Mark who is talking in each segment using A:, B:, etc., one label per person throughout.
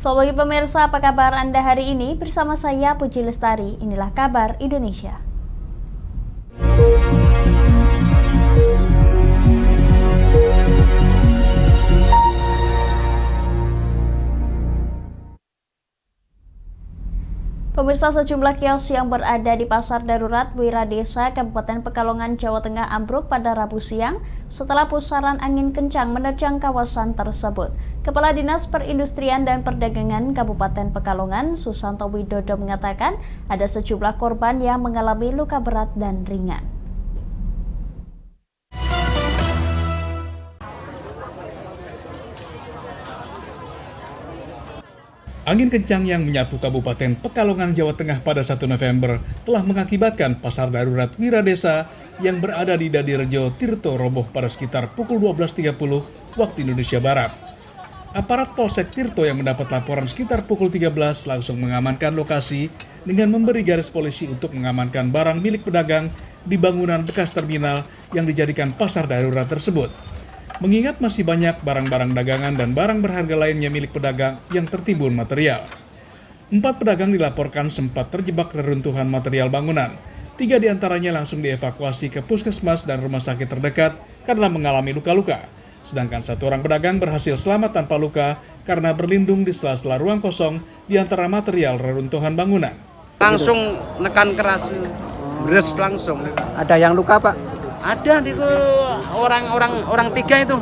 A: Selamat pagi pemirsa, apa kabar Anda hari ini? Bersama saya Puji Lestari, inilah kabar Indonesia. Pemirsa, sejumlah kios yang berada di Pasar Darurat Wiradesa, Kabupaten Pekalongan, Jawa Tengah ambruk pada Rabu siang setelah pusaran angin kencang menerjang kawasan tersebut. Kepala Dinas Perindustrian dan Perdagangan Kabupaten Pekalongan, Susanto Widodo mengatakan ada sejumlah korban yang mengalami luka berat dan ringan.
B: Angin kencang yang menyapu Kabupaten Pekalongan, Jawa Tengah pada 1 November telah mengakibatkan Pasar Darurat Wiradesa yang berada di Dadirejo, Tirto roboh pada sekitar pukul 12.30 waktu Indonesia Barat. Aparat Polsek Tirto yang mendapat laporan sekitar pukul 13 langsung mengamankan lokasi dengan memberi garis polisi untuk mengamankan barang milik pedagang di bangunan bekas terminal yang dijadikan pasar darurat tersebut. Mengingat masih banyak barang-barang dagangan dan barang berharga lainnya milik pedagang yang tertimbun material. 4 pedagang dilaporkan sempat terjebak reruntuhan material bangunan. 3 diantaranya langsung dievakuasi ke puskesmas dan rumah sakit terdekat karena mengalami luka-luka. Sedangkan 1 orang pedagang berhasil selamat tanpa luka karena berlindung di sela-sela ruang kosong di antara material reruntuhan bangunan.
C: Langsung nekan keras, beres langsung.
D: Ada yang luka, Pak?
C: Ada di orang 3 itu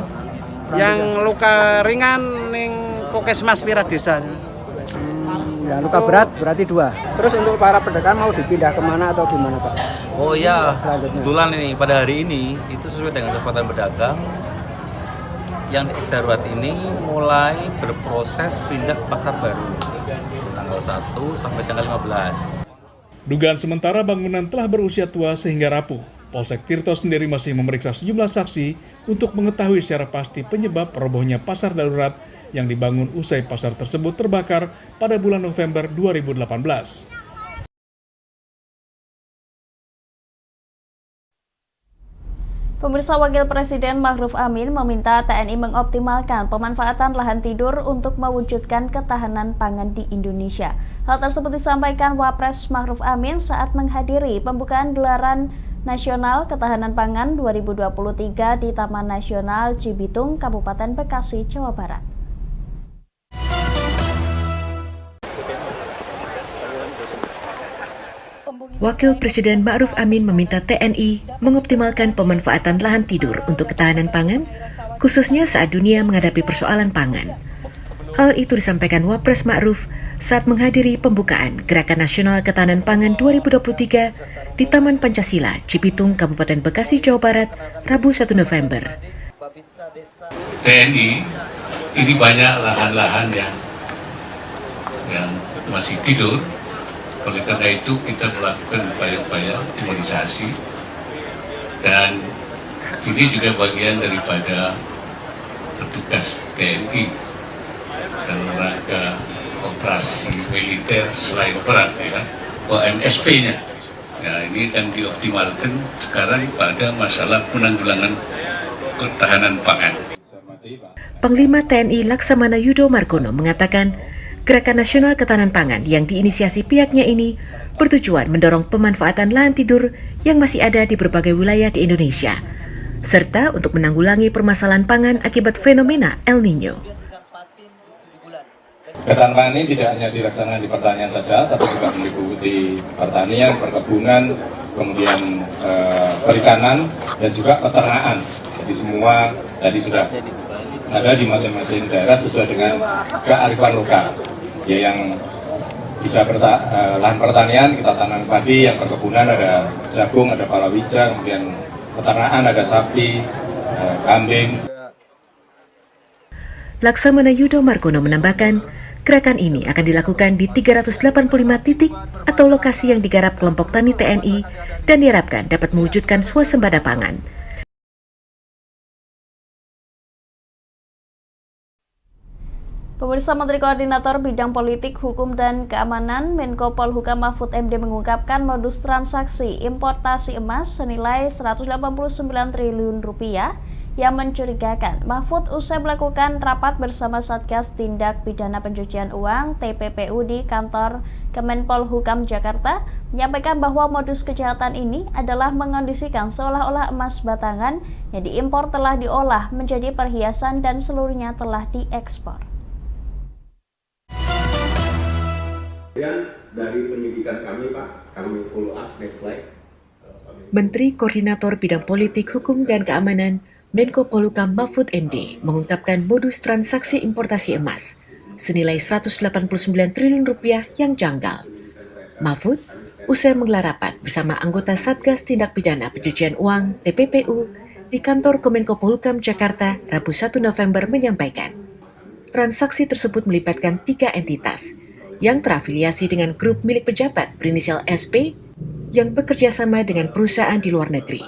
C: yang luka ringan ning Puskesmas Wiradesa.
D: Ya, luka berat berarti 2. Terus untuk para pedagang mau dipindah kemana atau gimana, Pak?
E: Oh iya, kebetulan ini pada hari ini itu sesuai dengan kesepakatan pedagang yang darurat ini mulai berproses pindah ke pasar baru tanggal 1 sampai tanggal 15.
B: Dugaan sementara bangunan telah berusia tua sehingga rapuh. Polsek Tirto sendiri masih memeriksa sejumlah saksi untuk mengetahui secara pasti penyebab robohnya pasar darurat yang dibangun usai pasar tersebut terbakar pada bulan November 2018.
A: Pemirsa, Wakil Presiden Ma'ruf Amin meminta TNI mengoptimalkan pemanfaatan lahan tidur untuk mewujudkan ketahanan pangan di Indonesia. Hal tersebut disampaikan Wapres Ma'ruf Amin saat menghadiri pembukaan gelaran Nasional Ketahanan Pangan 2023 di Taman Nasional Cibitung, Kabupaten Bekasi, Jawa Barat.
F: Wakil Presiden Ma'ruf Amin meminta TNI mengoptimalkan pemanfaatan lahan tidur untuk ketahanan pangan, khususnya saat dunia menghadapi persoalan pangan. Hal itu disampaikan Wapres Ma'ruf saat menghadiri pembukaan Gerakan Nasional Ketahanan Pangan 2023 di Taman Pancasila, Cibitung, Kabupaten Bekasi, Jawa Barat, Rabu 1 November.
G: TNI ini banyak lahan-lahan yang masih tidur. Oleh karena itu kita melakukan upaya-upaya optimalisasi, dan ini juga bagian daripada petugas TNI dalam rangka operasi militer selain perang, ya, OMSP-nya. Ya, ini akan dioptimalkan sekarang pada masalah penanggulangan ketahanan pangan.
F: Panglima TNI Laksamana Yudo Margono mengatakan, Gerakan Nasional Ketahanan Pangan yang diinisiasi pihaknya ini bertujuan mendorong pemanfaatan lahan tidur yang masih ada di berbagai wilayah di Indonesia, serta untuk menanggulangi permasalahan pangan akibat fenomena El Niño.
H: Ketahanan pangan ini tidak hanya dilaksanakan di pertanian saja, tapi juga meliputi pertanian, perkebunan, kemudian perikanan, dan juga peternakan. Jadi semua tadi sudah ada di masing-masing daerah sesuai dengan kearifan lokal. Ya, yang bisa lahan pertanian kita tanam padi, yang perkebunan ada jagung, ada palawija, kemudian peternakan ada sapi, kambing.
F: Laksamana Yudo Margono menambahkan, gerakan ini akan dilakukan di 385 titik atau lokasi yang digarap kelompok tani TNI dan diharapkan dapat mewujudkan swasembada pangan.
A: Pemirsa, Menteri Koordinator Bidang Politik, Hukum, dan Keamanan Menko Polhukam Mahfud MD mengungkapkan modus transaksi importasi emas senilai Rp189 triliun yang mencurigakan. Mahfud usai melakukan rapat bersama Satgas Tindak Pidana Pencucian Uang (TPPU) di kantor Kemenpolhukam Jakarta, menyampaikan bahwa modus kejahatan ini adalah mengondisikan seolah-olah emas batangan yang diimpor telah diolah menjadi perhiasan dan seluruhnya telah diekspor.
I: Dari penyidikan kami, Pak, kami follow up, next slide.
F: Menteri Koordinator Bidang Politik, Hukum, dan Keamanan Menko Polhukam Mahfud MD mengungkapkan modus transaksi importasi emas senilai Rp189 triliun yang janggal. Mahfud usai menggelar rapat bersama anggota Satgas Tindak Pidana Pencucian Uang (TPPU) di kantor Kemenko Polhukam Jakarta Rabu 1 November menyampaikan, transaksi tersebut melibatkan 3 entitas yang terafiliasi dengan grup milik pejabat berinisial SP yang bekerja sama dengan perusahaan di luar negeri.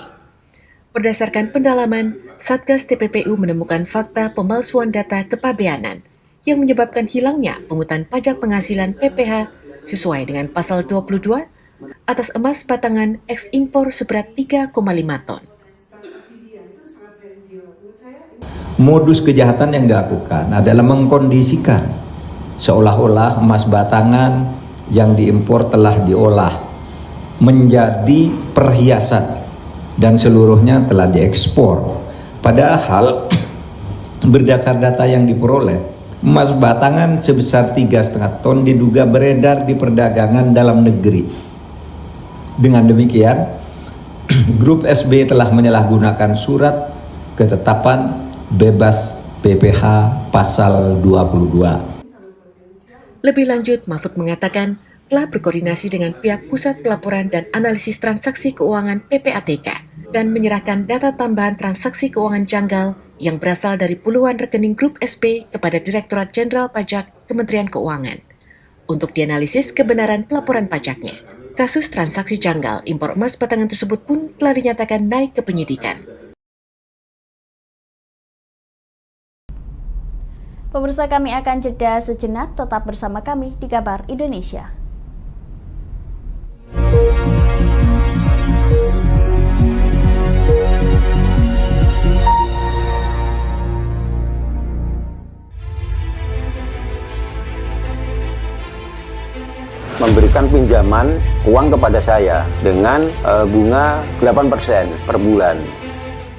F: Berdasarkan pendalaman, Satgas TPPU menemukan fakta pemalsuan data kepabeanan yang menyebabkan hilangnya pungutan pajak penghasilan PPh sesuai dengan pasal 22 atas emas batangan ekspor seberat 3,5 ton.
J: Modus kejahatan yang dilakukan adalah mengkondisikan seolah-olah emas batangan yang diimpor telah diolah menjadi perhiasan dan seluruhnya telah diekspor. Padahal berdasar data yang diperoleh, emas batangan sebesar 3,5 ton diduga beredar di perdagangan dalam negeri. Dengan demikian, grup SB telah menyalahgunakan surat ketetapan bebas PPh pasal 22.
F: Lebih lanjut, Mahfud mengatakan telah berkoordinasi dengan pihak Pusat Pelaporan dan Analisis Transaksi Keuangan (PPATK) dan menyerahkan data tambahan transaksi keuangan janggal yang berasal dari puluhan rekening grup SP kepada Direktorat Jenderal Pajak Kementerian Keuangan untuk dianalisis kebenaran pelaporan pajaknya. Kasus transaksi janggal impor emas batangan tersebut pun telah dinyatakan naik ke penyidikan.
A: Pemirsa, kami akan jeda sejenak, tetap bersama kami di Kabar Indonesia.
K: Memberikan pinjaman uang kepada saya dengan bunga 8% per bulan.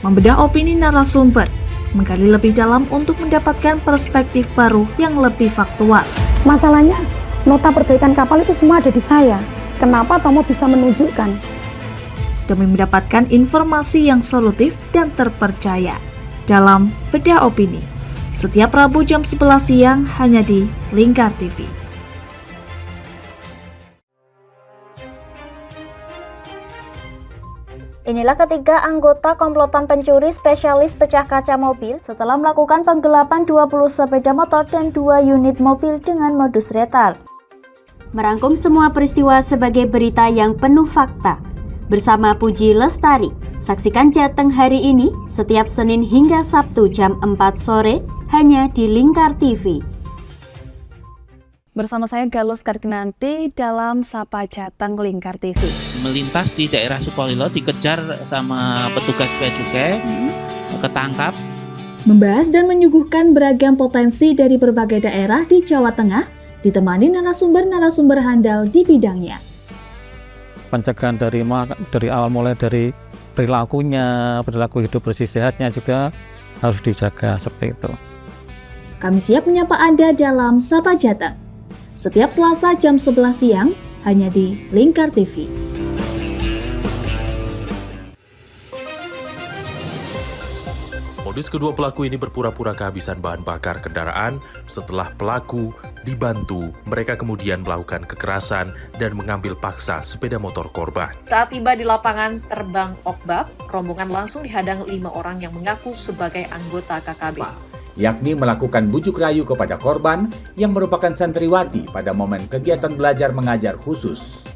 L: Membedah opini narasumber, menggali lebih dalam untuk mendapatkan perspektif baru yang lebih faktual.
M: Masalahnya, nota perbaikan kapal itu semua ada di saya. Kenapa Tomo bisa menunjukkan?
L: Demi mendapatkan informasi yang solutif dan terpercaya dalam Bedah Opini. Setiap Rabu jam 11 siang hanya di Lingkar TV.
A: Inilah ketiga anggota komplotan pencuri spesialis pecah kaca mobil setelah melakukan penggelapan 20 sepeda motor dan 2 unit mobil dengan modus retal. Merangkum semua peristiwa sebagai berita yang penuh fakta. Bersama Puji Lestari, saksikan Jateng hari ini setiap Senin hingga Sabtu jam 4 sore hanya di Lingkar TV.
N: Bersama saya Galus Karkinanti dalam Sapa Jateng Lingkar TV.
O: Melintas di daerah Sukolilo dikejar sama petugas bea cukai, ketangkap.
L: Membahas dan menyuguhkan beragam potensi dari berbagai daerah di Jawa Tengah, ditemani narasumber-narasumber handal di bidangnya.
P: Pencegahan dari awal mulai dari perilakunya, perilaku hidup bersih sehatnya juga harus dijaga seperti itu.
L: Kami siap menyapa Anda dalam Sapa Jateng. Setiap Selasa jam 11 siang hanya di Lingkar TV.
Q: Modus kedua pelaku ini berpura-pura kehabisan bahan bakar kendaraan. Setelah pelaku dibantu, mereka kemudian melakukan kekerasan dan mengambil paksa sepeda motor korban.
R: Saat tiba di lapangan terbang Okbab, rombongan langsung dihadang 5 orang yang mengaku sebagai anggota KKB.
S: Yakni melakukan bujuk rayu kepada korban yang merupakan santriwati pada momen kegiatan belajar mengajar khusus.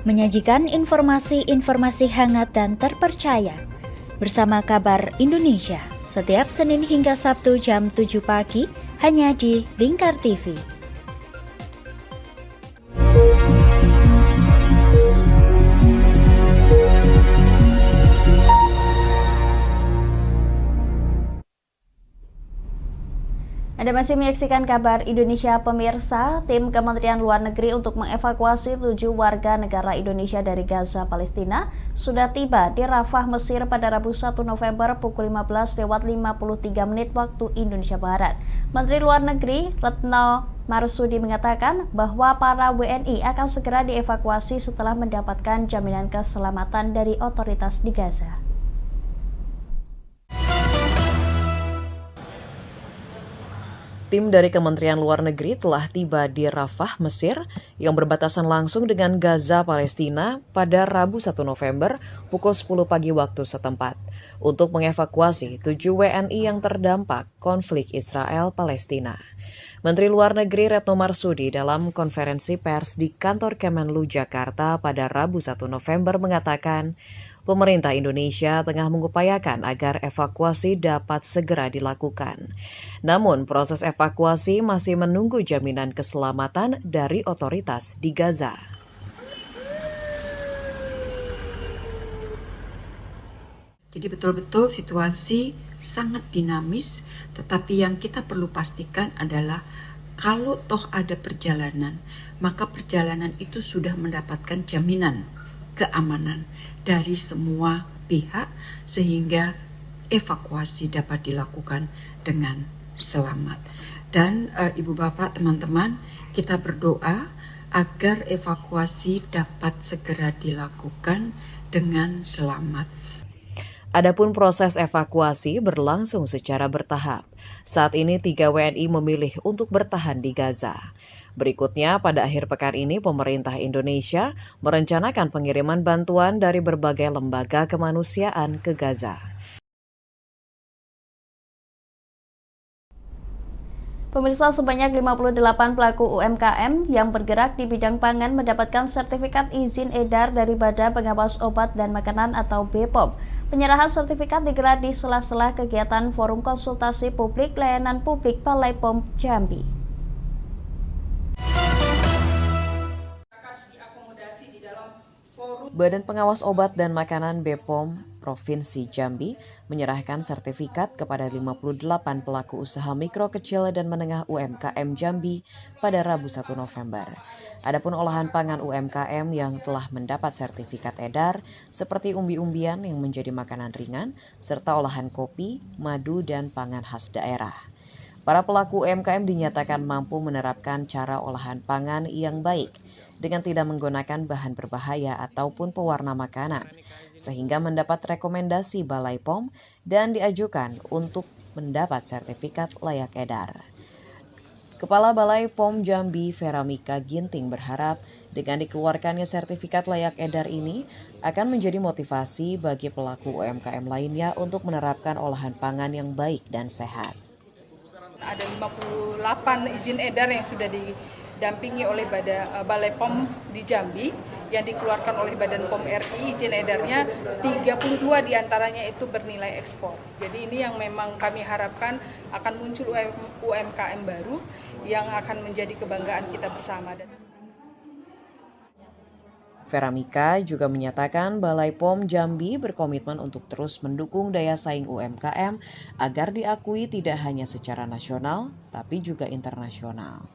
T: Menyajikan informasi-informasi hangat dan terpercaya bersama Kabar Indonesia setiap Senin hingga Sabtu jam 7 pagi hanya di Lingkar TV.
A: Anda masih menyaksikan kabar Indonesia pemirsa. Tim Kementerian Luar Negeri untuk mengevakuasi 7 warga negara Indonesia dari Gaza, Palestina sudah tiba di Rafah, Mesir pada Rabu 1 November pukul 15:53 waktu Indonesia Barat. Menteri Luar Negeri Retno Marsudi mengatakan bahwa para WNI akan segera dievakuasi setelah mendapatkan jaminan keselamatan dari otoritas di Gaza.
R: Tim dari Kementerian Luar Negeri telah tiba di Rafah, Mesir, yang berbatasan langsung dengan Gaza, Palestina pada Rabu 1 November pukul 10 pagi waktu setempat untuk mengevakuasi 7 WNI yang terdampak konflik Israel-Palestina. Menteri Luar Negeri Retno Marsudi dalam konferensi pers di kantor Kemenlu Jakarta pada Rabu 1 November mengatakan, pemerintah Indonesia tengah mengupayakan agar evakuasi dapat segera dilakukan. Namun, proses evakuasi masih menunggu jaminan keselamatan dari otoritas di Gaza.
U: Jadi betul-betul situasi sangat dinamis, tetapi yang kita perlu pastikan adalah kalau toh ada perjalanan, maka perjalanan itu sudah mendapatkan jaminan keamanan dari semua pihak sehingga evakuasi dapat dilakukan dengan selamat. Dan Ibu Bapak, teman-teman, kita berdoa agar evakuasi dapat segera dilakukan dengan selamat.
R: Adapun proses evakuasi berlangsung secara bertahap. Saat ini 3 WNI memilih untuk bertahan di Gaza. Berikutnya, pada akhir pekan ini, pemerintah Indonesia merencanakan pengiriman bantuan dari berbagai lembaga kemanusiaan ke Gaza.
A: Pemirsa, sebanyak 58 pelaku UMKM yang bergerak di bidang pangan mendapatkan sertifikat izin edar dari Badan Pengawas Obat dan Makanan atau BPOM. Penyerahan sertifikat digelar di sela-sela kegiatan Forum Konsultasi Publik Layanan Publik Balai POM Jambi.
R: Badan Pengawas Obat dan Makanan BPOM Provinsi Jambi menyerahkan sertifikat kepada 58 pelaku usaha mikro, kecil, dan menengah UMKM Jambi pada Rabu 1 November. Adapun olahan pangan UMKM yang telah mendapat sertifikat edar seperti umbi-umbian yang menjadi makanan ringan, serta olahan kopi, madu, dan pangan khas daerah. Para pelaku UMKM dinyatakan mampu menerapkan cara olahan pangan yang baik dengan tidak menggunakan bahan berbahaya ataupun pewarna makanan, sehingga mendapat rekomendasi Balai POM dan diajukan untuk mendapat sertifikat layak edar. Kepala Balai POM Jambi, Veramika Ginting, berharap dengan dikeluarkannya sertifikat layak edar ini akan menjadi motivasi bagi pelaku UMKM lainnya untuk menerapkan olahan pangan yang baik dan sehat.
V: Ada 58 izin edar yang sudah didampingi oleh Balai POM di Jambi yang dikeluarkan oleh Badan POM RI. Izin edarnya 32 diantaranya itu bernilai ekspor. Jadi ini yang memang kami harapkan akan muncul UMKM baru yang akan menjadi kebanggaan kita bersama.
R: Veramika juga menyatakan Balai POM Jambi berkomitmen untuk terus mendukung daya saing UMKM agar diakui tidak hanya secara nasional, tapi juga internasional.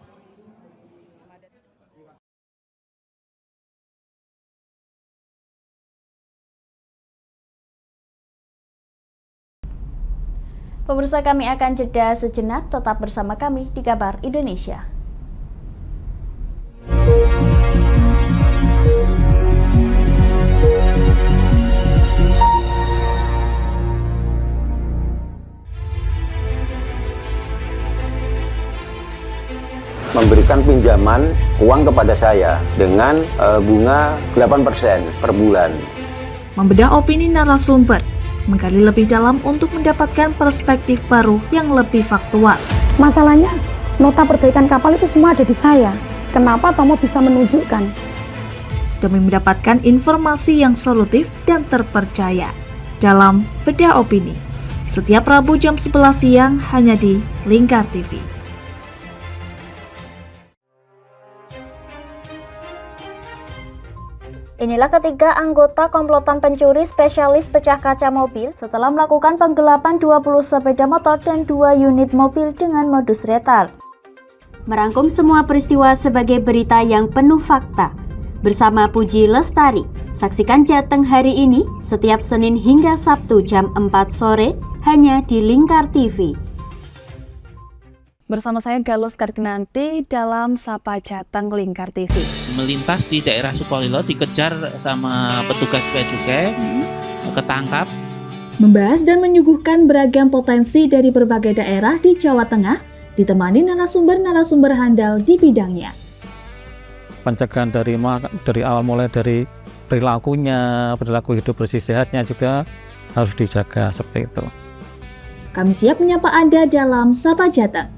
A: Pemirsa, kami akan jeda sejenak, tetap bersama kami di Kabar Indonesia.
K: Memberikan pinjaman uang kepada saya dengan bunga 8% per bulan.
L: Membedah opini narasumber, menggali lebih dalam untuk mendapatkan perspektif baru yang lebih faktual.
M: Masalahnya, nota perbaikan kapal itu semua ada di saya. Kenapa Tomo bisa menunjukkan?
L: Demi mendapatkan informasi yang solutif dan terpercaya dalam Bedah Opini. Setiap Rabu jam 11 siang hanya di Lingkar TV.
A: Inilah ketiga anggota komplotan pencuri spesialis pecah kaca mobil setelah melakukan penggelapan 20 sepeda motor dan 2 unit mobil dengan modus retal. Merangkum semua peristiwa sebagai berita yang penuh fakta. Bersama Puji Lestari, saksikan Jateng hari ini setiap Senin hingga Sabtu jam 4 sore hanya di Lingkar TV.
N: Bersama saya Galus Karkinanti dalam Sapa Jateng Lingkar TV.
O: Melintas di daerah Sukolilo dikejar sama petugas bea cukai, ketangkap.
L: Membahas dan menyuguhkan beragam potensi dari berbagai daerah di Jawa Tengah, ditemani narasumber-narasumber handal di bidangnya.
P: Pencegahan dari awal mulai dari perilakunya, perilaku hidup bersih sehatnya juga harus dijaga seperti itu.
L: Kami siap menyapa Anda dalam Sapa Jateng.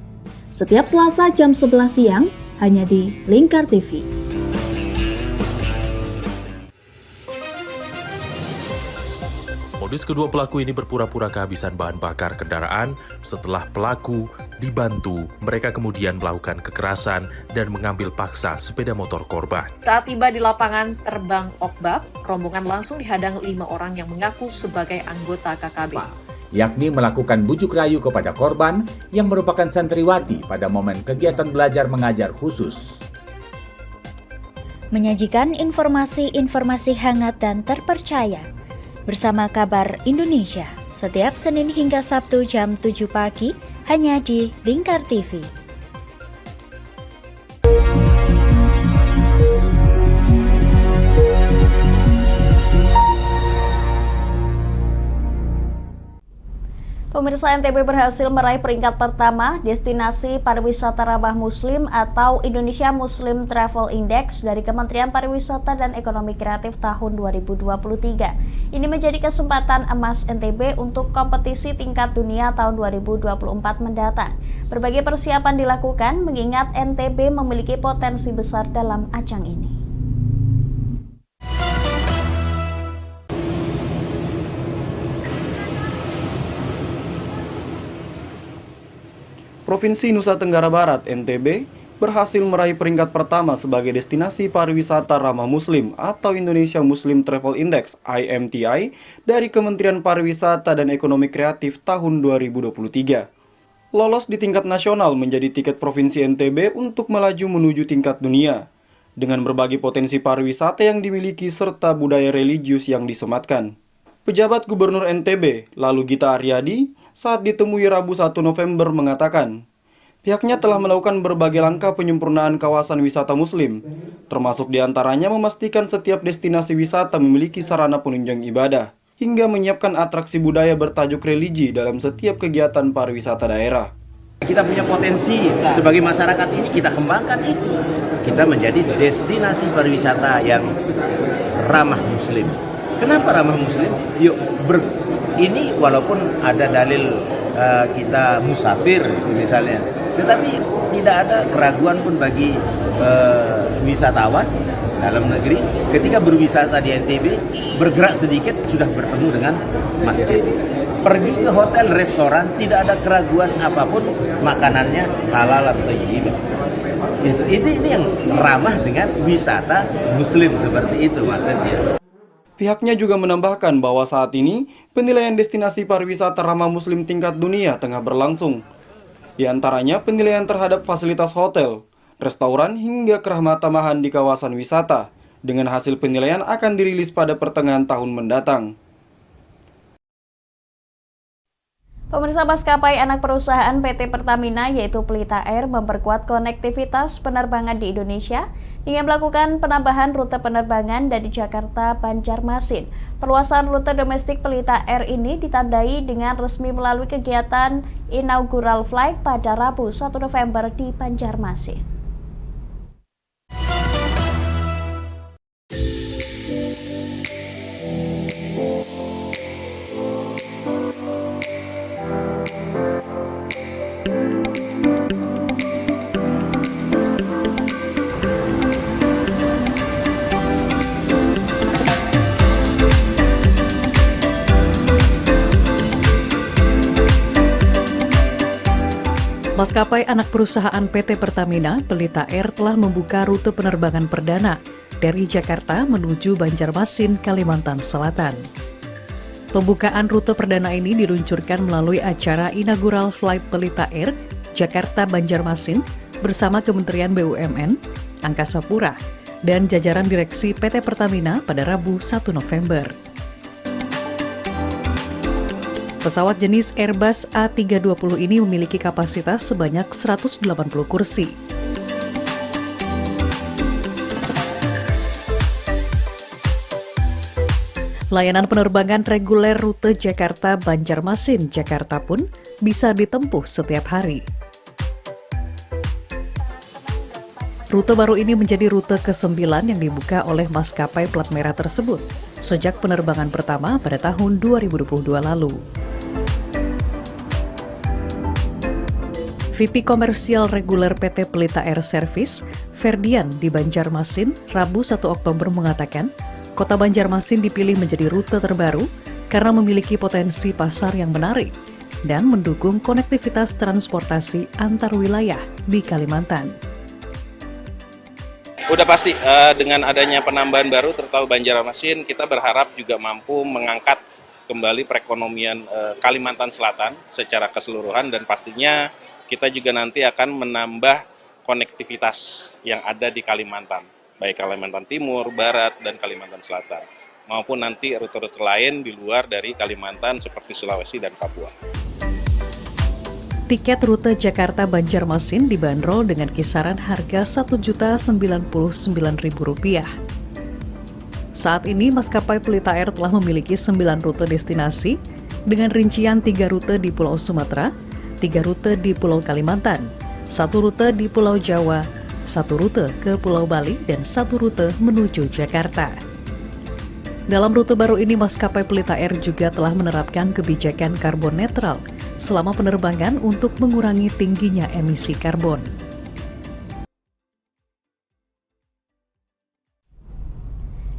L: Setiap Selasa jam 11 siang, hanya di Lingkar TV.
Q: Modus kedua pelaku ini berpura-pura kehabisan bahan bakar kendaraan. Setelah pelaku dibantu, mereka kemudian melakukan kekerasan dan mengambil paksa sepeda motor korban.
R: Saat tiba di lapangan terbang Okbab, rombongan langsung dihadang 5 orang yang mengaku sebagai anggota KKB.
S: Yakni melakukan bujuk rayu kepada korban yang merupakan santriwati pada momen kegiatan belajar mengajar khusus.
T: Menyajikan informasi-informasi hangat dan terpercaya bersama Kabar Indonesia setiap Senin hingga Sabtu jam 7 pagi hanya di Lingkar TV.
A: Pemirsa, NTB berhasil meraih peringkat pertama destinasi pariwisata ramah Muslim atau Indonesia Muslim Travel Index dari Kementerian Pariwisata dan Ekonomi Kreatif tahun 2023. Ini menjadi kesempatan emas NTB untuk kompetisi tingkat dunia tahun 2024 mendatang. Berbagai persiapan dilakukan mengingat NTB memiliki potensi besar dalam ajang ini.
C: Provinsi Nusa Tenggara Barat (NTB) berhasil meraih peringkat pertama sebagai destinasi pariwisata ramah Muslim atau Indonesia Muslim Travel Index (IMTI) dari Kementerian Pariwisata dan Ekonomi Kreatif tahun 2023. Lolos di tingkat nasional menjadi tiket Provinsi NTB untuk melaju menuju tingkat dunia dengan berbagai potensi pariwisata yang dimiliki serta budaya religius yang disematkan. Pejabat Gubernur NTB, lalu Gita Aryadi, saat ditemui Rabu 1 November mengatakan, pihaknya telah melakukan berbagai langkah penyempurnaan kawasan wisata Muslim, termasuk diantaranya memastikan setiap destinasi wisata memiliki sarana penunjang ibadah, hingga menyiapkan atraksi budaya bertajuk religi dalam setiap kegiatan pariwisata daerah.
D: Kita punya potensi sebagai masyarakat ini, kita kembangkan itu. Kita menjadi destinasi pariwisata yang ramah Muslim. Kenapa ramah Muslim? Ini walaupun ada dalil kita musafir misalnya, tetapi tidak ada keraguan pun bagi wisatawan dalam negeri ketika berwisata di NTB, bergerak sedikit sudah bertemu dengan masjid. Pergi ke hotel, restoran, tidak ada keraguan apapun, makanannya halal atau thayyib. Ini yang ramah dengan wisata Muslim, seperti itu maksudnya.
C: Pihaknya juga menambahkan bahwa saat ini penilaian destinasi pariwisata ramah Muslim tingkat dunia tengah berlangsung. Di antaranya penilaian terhadap fasilitas hotel, restoran hingga keramatamahan di kawasan wisata. Dengan hasil penilaian akan dirilis pada pertengahan tahun mendatang.
A: Pemirsa, maskapai anak perusahaan PT Pertamina yaitu Pelita Air memperkuat konektivitas penerbangan di Indonesia dengan melakukan penambahan rute penerbangan dari Jakarta Banjarmasin. Perluasan rute domestik Pelita Air ini ditandai dengan resmi melalui kegiatan inaugural flight pada Rabu 1 November di Banjarmasin.
B: Maskapai anak perusahaan PT Pertamina, Pelita Air telah membuka rute penerbangan perdana dari Jakarta menuju Banjarmasin, Kalimantan Selatan. Pembukaan rute perdana ini diluncurkan melalui acara inaugural Flight Pelita Air Jakarta Banjarmasin bersama Kementerian BUMN, Angkasa Pura, dan jajaran direksi PT Pertamina pada Rabu 1 November. Pesawat jenis Airbus A320 ini memiliki kapasitas sebanyak 180 kursi. Layanan penerbangan reguler rute Jakarta-Banjarmasin, Jakarta pun bisa ditempuh setiap hari. Rute baru ini menjadi rute ke-9 yang dibuka oleh maskapai plat merah tersebut sejak penerbangan pertama pada tahun 2022 lalu. VP Komersial Reguler PT Pelita Air Service, Ferdian di Banjarmasin, Rabu 1 Oktober mengatakan, Kota Banjarmasin dipilih menjadi rute terbaru karena memiliki potensi pasar yang menarik dan mendukung konektivitas transportasi antar wilayah di Kalimantan.
E: Udah pasti dengan adanya penambahan baru terutama Banjarmasin, kita berharap juga mampu mengangkat kembali perekonomian Kalimantan Selatan secara keseluruhan dan pastinya kita juga nanti akan menambah konektivitas yang ada di Kalimantan, baik Kalimantan Timur, Barat, dan Kalimantan Selatan, maupun nanti rute-rute lain di luar dari Kalimantan seperti Sulawesi dan Papua.
B: Tiket rute Jakarta-Banjarmasin dibanderol dengan kisaran harga Rp1.099.000. Saat ini maskapai Pelita Air telah memiliki 9 rute destinasi dengan rincian 3 rute di Pulau Sumatera, 3 rute di Pulau Kalimantan, 1 rute di Pulau Jawa, 1 rute ke Pulau Bali, dan 1 rute menuju Jakarta. Dalam rute baru ini, maskapai Pelita Air juga telah menerapkan kebijakan karbon netral selama penerbangan untuk mengurangi tingginya emisi karbon.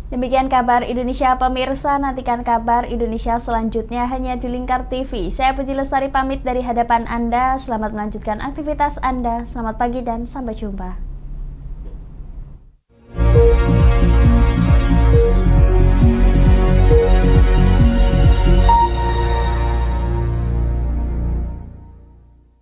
A: Demikian kabar Indonesia pemirsa, nantikan kabar Indonesia selanjutnya hanya di Lingkar TV. Saya Puji Lestari pamit dari hadapan Anda, selamat melanjutkan aktivitas Anda, selamat pagi dan sampai jumpa.